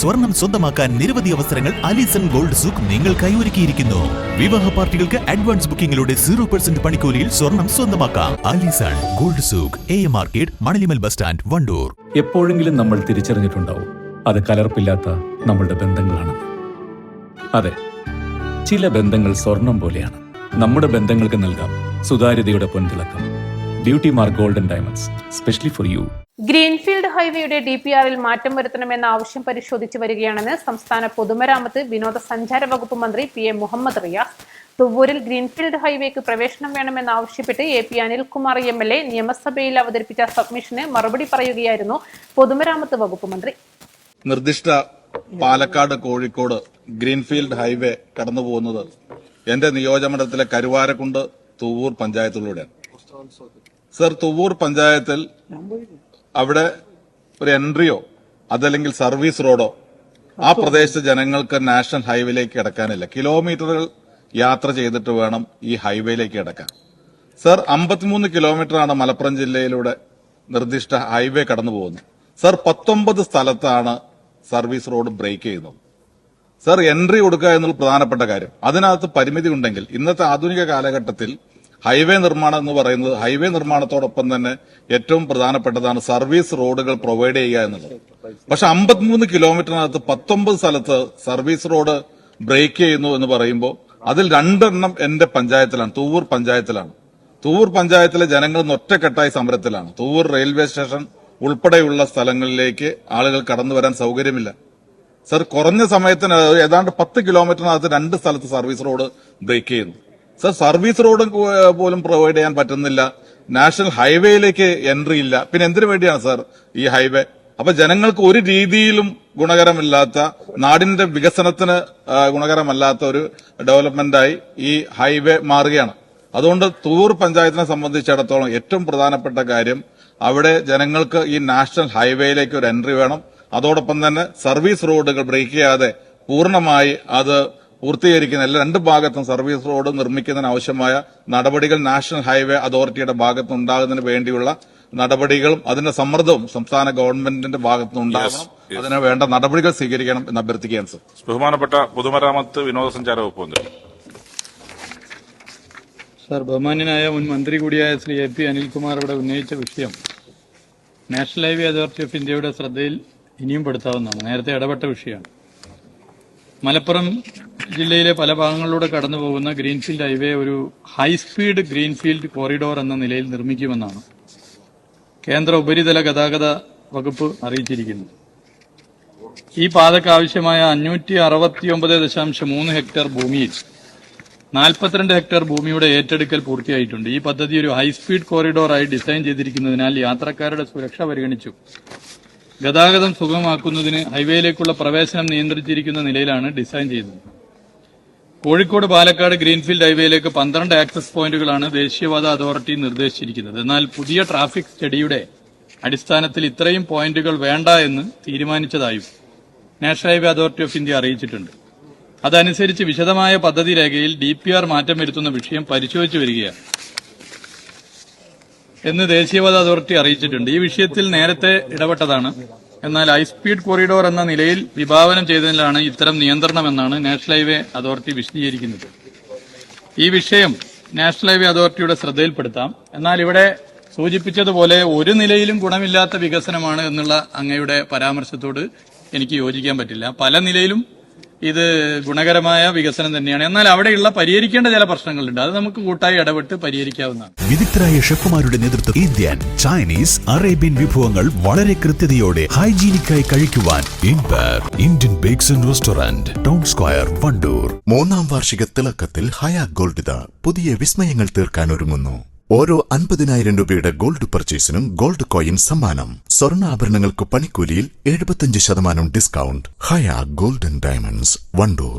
സ്വർണം സ്വന്തമാക്കാൻ നിരവധി അവസരങ്ങൾ അലിസൺ ഗോൾഡ് സൂക്ക് നിങ്ങൾക്കായി ഒരുക്കിയിരിക്കുന്നു. വിവാഹ പാർട്ടികൾക്ക് അഡ്വാൻസ് ബുക്കിംഗിലൂടെ 0% പണിക്കൂലിയിൽ സ്വർണം സ്വന്തമാക്കാം. Alison Gold Souk, AM market, Manalimal bus stand, Wandoor. എപ്പോഴെങ്കിലും നമ്മൾ തിരിച്ചറിഞ്ഞിട്ടുണ്ടാവും അത് കലർപ്പില്ലാത്ത നമ്മളുടെ ബന്ധങ്ങളാണ്. അതെ, ചില ബന്ധങ്ങൾ സ്വർണം പോലെയാണ്. നമ്മുടെ ബന്ധങ്ങൾക്ക് നൽകാം സുതാര്യതയുടെ പൊൻതിളക്കം. Beauty Mark Golden Diamonds, specially for you. Greenfield ഹൈവേയുടെ DPRൽ മാറ്റം വരുത്തണമെന്ന ആവശ്യം പരിശോധിച്ചു വരികയാണെന്ന് സംസ്ഥാന പൊതുമരാമത്ത് വിനോദസഞ്ചാര വകുപ്പ് മന്ത്രി PM മുഹമ്മദ് റിയാസ്. തുവ്വൂരിൽ ഗ്രീൻഫീൽഡ് ഹൈവേക്ക് പ്രവേശനം വേണമെന്നാവശ്യപ്പെട്ട് AP അനിൽകുമാർ MLA നിയമസഭയിൽ അവതരിപ്പിച്ച സബ്മിഷന് മറുപടി പറയുകയായിരുന്നു പൊതുമരാമത്ത് വകുപ്പ് മന്ത്രി. നിർദ്ദിഷ്ട പാലക്കാട് കോഴിക്കോട് ഗ്രീൻഫീൽഡ് ഹൈവേ കടന്നുപോകുന്നത് എന്റെ നിയോജകമണ്ഡലത്തിലെ കരുവാരക്കുണ്ട് തുവ്വൂർ പഞ്ചായത്തിലൂടെയാണ്. സർ, തുവ്വൂർ പഞ്ചായത്തിൽ അവിടെ ഒരു എൻട്രിയോ അതല്ലെങ്കിൽ സർവീസ് റോഡോ ആ പ്രദേശത്തെ ജനങ്ങൾക്ക് നാഷണൽ ഹൈവേയിലേക്ക് കിടക്കാനില്ല. കിലോമീറ്ററുകൾ യാത്ര ചെയ്തിട്ട് വേണം ഈ ഹൈവേയിലേക്ക് കിടക്കാൻ. സർ, 53 കിലോമീറ്ററാണ് മലപ്പുറം ജില്ലയിലൂടെ നിർദ്ദിഷ്ട ഹൈവേ കടന്നു പോകുന്നത്. സർ, 19 സ്ഥലത്താണ് സർവീസ് റോഡ് ബ്രേക്ക് ചെയ്യുന്നത്. സർ, എൻട്രി കൊടുക്കുക എന്നുള്ള പ്രധാനപ്പെട്ട കാര്യം. അതിനകത്ത് പരിമിതി ഉണ്ടെങ്കിൽ ഇന്നത്തെ ആധുനിക കാലഘട്ടത്തിൽ ഹൈവേ നിർമ്മാണം എന്ന് പറയുന്നത് ഹൈവേ നിർമ്മാണത്തോടൊപ്പം തന്നെ ഏറ്റവും പ്രധാനപ്പെട്ടതാണ് സർവീസ് റോഡുകൾ പ്രൊവൈഡ് ചെയ്യുക എന്നുള്ളത്. പക്ഷെ 53 കിലോമീറ്ററിനകത്ത് 19 സ്ഥലത്ത് സർവീസ് റോഡ് ബ്രേക്ക് ചെയ്യുന്നു എന്ന് പറയുമ്പോൾ അതിൽ 2 എണ്ണം എന്റെ പഞ്ചായത്തിലാണ്, തുവ്വൂർ പഞ്ചായത്തിലാണ്. തുവ്വൂർ പഞ്ചായത്തിലെ ജനങ്ങൾ ഒറ്റക്കെട്ടായി സമരത്തിലാണ്. തുവ്വൂർ റെയിൽവേ സ്റ്റേഷൻ ഉൾപ്പെടെയുള്ള സ്ഥലങ്ങളിലേക്ക് ആളുകൾ കടന്നു വരാൻ സൗകര്യമില്ല. സർ, കുറഞ്ഞ സമയത്തിന് ഏതാണ്ട് 10 കിലോമീറ്ററിനകത്ത് 2 സ്ഥലത്ത് സർവീസ് റോഡ് ബ്രേക്ക് ചെയ്യുന്നു. സർ, സർവീസ് റോഡ് പോലും പ്രൊവൈഡ് ചെയ്യാൻ പറ്റുന്നില്ല. നാഷണൽ ഹൈവേയിലേക്ക് എൻട്രി ഇല്ല. പിന്നെ എന്തിനു വേണ്ടിയാണ് സർ ഈ ഹൈവേ? അപ്പൊ ജനങ്ങൾക്ക് ഒരു രീതിയിലും ഗുണകരമില്ലാത്ത, നാടിന്റെ വികസനത്തിന് ഗുണകരമല്ലാത്ത ഒരു ഡെവലപ്മെന്റായി ഈ ഹൈവേ മാറുകയാണ്. അതുകൊണ്ട് തുവ്വൂർ പഞ്ചായത്തിനെ സംബന്ധിച്ചിടത്തോളം ഏറ്റവും പ്രധാനപ്പെട്ട കാര്യം അവിടെ ജനങ്ങൾക്ക് ഈ നാഷണൽ ഹൈവേയിലേക്ക് ഒരു എൻട്രി വേണം. അതോടൊപ്പം തന്നെ സർവീസ് റോഡുകൾ ബ്രേക്ക് ചെയ്യാതെ പൂർണ്ണമായി അത് പൂർത്തീകരിക്കുന്ന എല്ലാ 2 ഭാഗത്തും സർവീസ് റോഡ് നിർമ്മിക്കുന്നതിന് ആവശ്യമായ നടപടികൾ നാഷണൽ ഹൈവേ അതോറിറ്റിയുടെ ഭാഗത്തുനിന്നുണ്ടാകുന്നതിന് വേണ്ടിയുള്ള നടപടികളും അതിന്റെ സമ്മർദ്ദവും സംസ്ഥാന ഗവൺമെന്റിന്റെ ഭാഗത്തുനിന്നുണ്ടാകണം. അതിന് വേണ്ട നടപടികൾ സ്വീകരിക്കണം എന്ന് അഭ്യർത്ഥിക്കുകയാണ് സർ. ബഹുമാനപ്പെട്ട പൊതുമരാമത്ത് വിനോദസഞ്ചാര വകുപ്പ് മന്ത്രി. സർ, ബഹുമാന്യനായ മുൻ മന്ത്രി കൂടിയായ ശ്രീ AP അനിൽകുമാർ ഇവിടെ ഉന്നയിച്ച വിഷയം നാഷണൽ ഹൈവേ അതോറിറ്റി ഓഫ് ഇന്ത്യയുടെ ശ്രദ്ധയിൽ ഇനിയും പെടുത്താവുന്നതാണ്. നേരത്തെ ഇടപെട്ട വിഷയമാണ്. മലപ്പുറം ജില്ലയിലെ പല ഭാഗങ്ങളിലൂടെ കടന്നുപോകുന്ന ഗ്രീൻഫീൽഡ് ഹൈവേ ഒരു ഹൈസ്പീഡ് ഗ്രീൻഫീൽഡ് കോറിഡോർ എന്ന നിലയിൽ നിർമ്മിക്കുമെന്നാണ് കേന്ദ്ര ഉപരിതല ഗതാഗത വകുപ്പ് അറിയിച്ചിരിക്കുന്നത്. ഈ പാതയ്ക്ക് ആവശ്യമായ 569.3 ഹെക്ടർ ഭൂമിയിൽ 42 ഹെക്ടർ ഭൂമിയുടെ ഏറ്റെടുക്കൽ പൂർത്തിയായിട്ടുണ്ട്. ഈ പദ്ധതി ഒരു ഹൈസ്പീഡ് കോറിഡോറായി ഡിസൈൻ ചെയ്തിരിക്കുന്നതിനാൽ യാത്രക്കാരുടെ സുരക്ഷ പരിഗണിച്ചു ഗതാഗതം സുഗമമാക്കുന്നതിന് ഹൈവേയിലേക്കുള്ള പ്രവേശനം നിയന്ത്രിച്ചിരിക്കുന്ന നിലയിലാണ് ഡിസൈൻ ചെയ്തത്. കോഴിക്കോട് പാലക്കാട് ഗ്രീൻഫീൽഡ് ഹൈവേയിലേക്ക് 12 ആക്സസ് പോയിന്റുകളാണ് ദേശീയപാത അതോറിറ്റി നിർദ്ദേശിച്ചിരിക്കുന്നത്. എന്നാൽ പുതിയ ട്രാഫിക് സ്റ്റഡിയുടെ അടിസ്ഥാനത്തിൽ ഇത്രയും പോയിന്റുകൾ വേണ്ട എന്ന് തീരുമാനിച്ചതായും national highway authority of India അറിയിച്ചിട്ടുണ്ട്. അതനുസരിച്ച് വിശദമായ പദ്ധതി രേഖയിൽ DPR മാറ്റം വരുത്തുന്ന വിഷയം പരിശോധിച്ചു വരികയാണ് എന്ന് ദേശീയപാത അതോറിറ്റി അറിയിച്ചിട്ടുണ്ട്. ഈ വിഷയത്തിൽ നേരത്തെ ഇടപെട്ടതാണ്. എന്നാൽ ഹൈസ്പീഡ് കോറിഡോർ എന്ന നിലയിൽ വിഭാവനം ചെയ്തതിലാണ് ഇത്തരം നിയന്ത്രണമെന്നാണ് നാഷണൽ ഹൈവേ അതോറിറ്റി വിശദീകരിക്കുന്നത്. ഈ വിഷയം നാഷണൽ ഹൈവേ അതോറിറ്റിയുടെ ശ്രദ്ധയിൽപ്പെടുത്താം. എന്നാൽ ഇവിടെ സൂചിപ്പിച്ചതുപോലെ ഒരു നിലയിലും ഗുണമില്ലാത്ത വികസനമാണ് എന്നുള്ള അങ്ങയുടെ പരാമർശത്തോട് എനിക്ക് യോജിക്കാൻ പറ്റില്ല. പല നിലയിലും ഇത് ഗുണകരമായ വികസനം തന്നെയാണ്. എന്നാൽ അവിടെയുള്ള പരിഹരിക്കേണ്ട ചില പ്രശ്നങ്ങളുണ്ട്. അത് നമുക്ക് കൂട്ടായി ഇടപെട്ട് പരിഹരിക്കാവുന്നതാണ്. വിദഗ്ധരായ ഷെഫുമാരുടെ നേതൃത്വം ഇന്ത്യൻ, ചൈനീസ്, അറേബ്യൻ വിഭവങ്ങൾ വളരെ കൃത്യതയോടെ ഹൈജീനിക്കായി കഴിക്കുവാൻ Indian bakes and restaurant, town square, Wandoor. 3ാം വാർഷിക തിളക്കത്തിൽ ഹയാ ഗോൾഡ് പുതിയ വിസ്മയങ്ങൾ തീർക്കാൻ ഒരുങ്ങുന്നു. ഓരോ 50,000 രൂപയുടെ ഗോൾഡ് പർച്ചേസിനും ഗോൾഡ് കോയിൻ സമ്മാനം. സ്വർണ്ണാഭരണങ്ങൾക്ക് പണിക്കൂലിയിൽ 75% ഡിസ്കൗണ്ട്. ഹയാ ഗോൾഡൻ ഡയമണ്ട്സ്, വണ്ടൂർ.